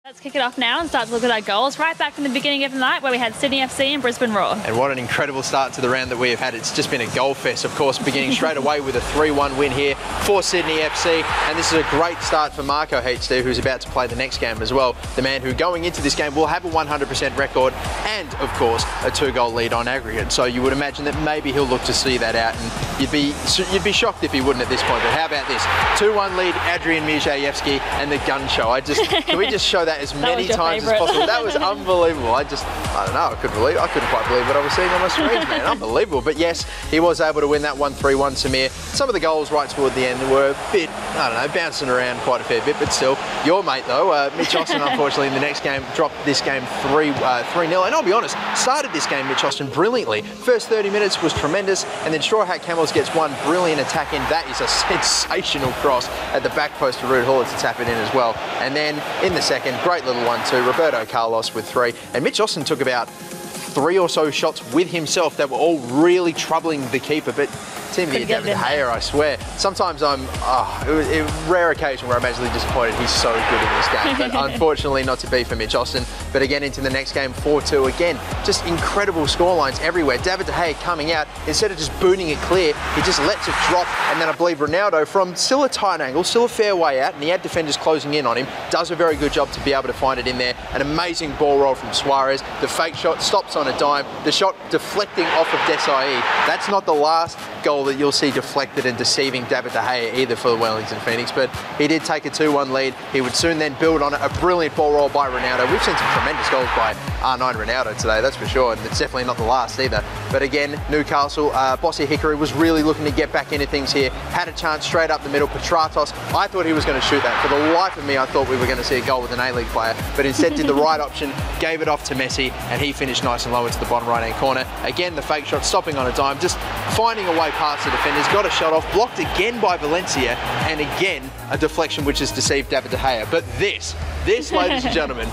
Let's kick it off now and start to look at our goals. Right back from the beginning of the night where we had Sydney FC and Brisbane Roar. And what an incredible start to the round that we have had. It's just been a goal fest, of course, beginning straight away with a 3-1 win here for Sydney FC. And this is a great start for Marco Hecht, who's about to play the next game as well. The man who, going into this game, will have a 100% record and, of course, a 2-goal lead on aggregate. So you would imagine that maybe he'll look to see that out, and you'd be shocked if he wouldn't at this point. But how about this? 2-1 lead, Adrian Mijayevski and the gun show. Can we just show that as many times as possible? That was unbelievable. I don't know, I couldn't quite believe what I was seeing on my screens, man. Unbelievable. But yes, he was able to win that 1-3-1 Samir. Some of the goals right toward the end were a bit, I don't know, bouncing around quite a fair bit, but still. Your mate, though, Mitch Austin, unfortunately, in the next game, dropped this game 3-0. And I'll be honest, started this game, Mitch Austin, brilliantly. First 30 minutes was tremendous, and then Straw Hat Camels gets one brilliant attack in. That is a sensational cross at the back post to Ruud Gullit to tap it in as well. And then in the second, great little one too, Roberto Carlos with 3. And Mitch Austin took about 3 or so shots with himself that were all really troubling the keeper. But David De Gea, I swear. Sometimes I'm, a rare occasion where I'm actually disappointed he's so good in this game. But unfortunately not to be for Mitch Austin. But again, into the next game, 4-2. Again, just incredible scorelines everywhere. David De Gea coming out, instead of just booting it clear, he just lets it drop. And then I believe Ronaldo, from still a tight angle, still a fair way out, and he had defenders closing in on him, does a very good job to be able to find it in there. An amazing ball roll from Suarez. The fake shot stops on a dime. The shot deflecting off of Desai. That's not the last goal that you'll see deflected and deceiving David De Gea either for the Wellington Phoenix, but he did take a 2-1 lead. He would soon then build on it. A brilliant ball roll by Ronaldo. We've seen some tremendous goals by R9 Ronaldo today, that's for sure, and it's definitely not the last either. But again, Newcastle, Bossy Hickory was really looking to get back into things here. Had a chance straight up the middle. Petratos, I thought he was going to shoot that. For the life of me, I thought we were going to see a goal with an A-League player, but instead did the right option, gave it off to Messi, and he finished nice and low into the bottom right-hand corner. Again, the fake shot stopping on a dime, just finding a way past the defenders, got a shot off, blocked again by Valencia, and again, a deflection which has deceived David De Gea. But this, ladies and gentlemen,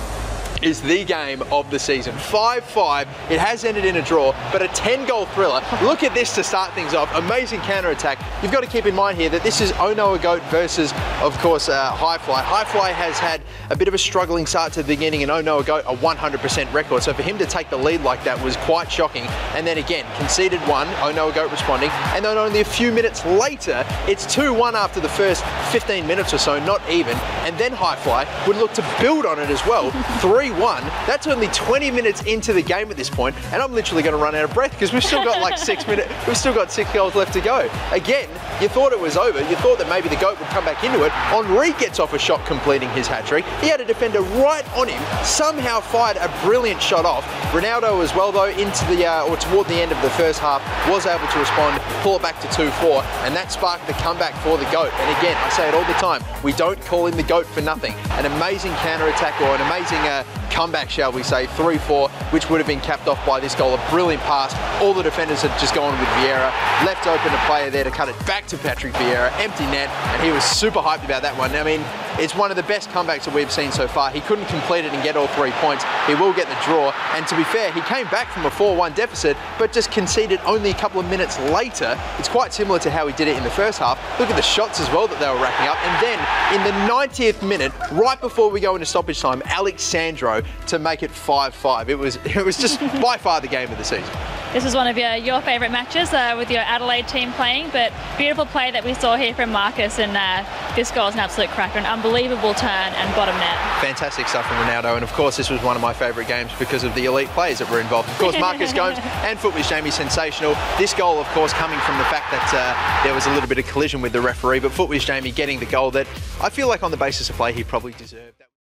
is the game of the season. 5-5, it has ended in a draw, but a 10-goal thriller. Look at this to start things off. Amazing counter-attack. You've got to keep in mind here that this is Ono Goat versus, of course, High Fly. High Fly has had a bit of a struggling start to the beginning, and Ono Goat a 100% record. So for him to take the lead like that was quite shocking. And then again, conceded one, Ono Goat responding, and then only a few minutes later, it's 2-1 after the first 15 minutes or so, not even. And then High Fly would look to build on it as well. 3-1. That's only 20 minutes into the game at this point, and I'm literally going to run out of breath because we've still got like 6 minutes. We've still got 6 goals left to go. Again, you thought it was over. You thought that maybe the GOAT would come back into it. Henri gets off a shot, completing his hat-trick. He had a defender right on him, somehow fired a brilliant shot off. Ronaldo as well, though, into the or toward the end of the first half, was able to respond, pull it back to 2-4, and that sparked the comeback for the GOAT. And again, I say it all the time, we don't call him the GOAT for nothing. An amazing counter-attack, or an amazing comeback, shall we say, 3-4, which would have been capped off by this goal. A brilliant pass. All the defenders had just gone with Vieira. Left open a player there to cut it back to Patrick Vieira. Empty net, and he was super hyped about that one. I mean, it's one of the best comebacks that we've seen so far. He couldn't complete it and get all 3 points. He will get the draw, and to be fair, he came back from a 4-1 deficit, but just conceded only a couple of minutes later. It's quite similar to how he did it in the first half. Look at the shots as well that they were racking up, and then in the 90th minute, right before we go into stoppage time, Alex Sandro to make it 5-5. It was just by far the game of the season. This was one of your favourite matches with your Adelaide team playing, but beautiful play that we saw here from Marcus, and this goal is an absolute cracker, an unbelievable turn and bottom net. Fantastic stuff from Ronaldo, and of course this was one of my favourite games because of the elite players that were involved. Of course, Marcus Gomes and Footwiz Jamie, sensational. This goal, of course, coming from the fact that there was a little bit of collision with the referee, but Footwiz Jamie getting the goal that I feel like on the basis of play he probably deserved.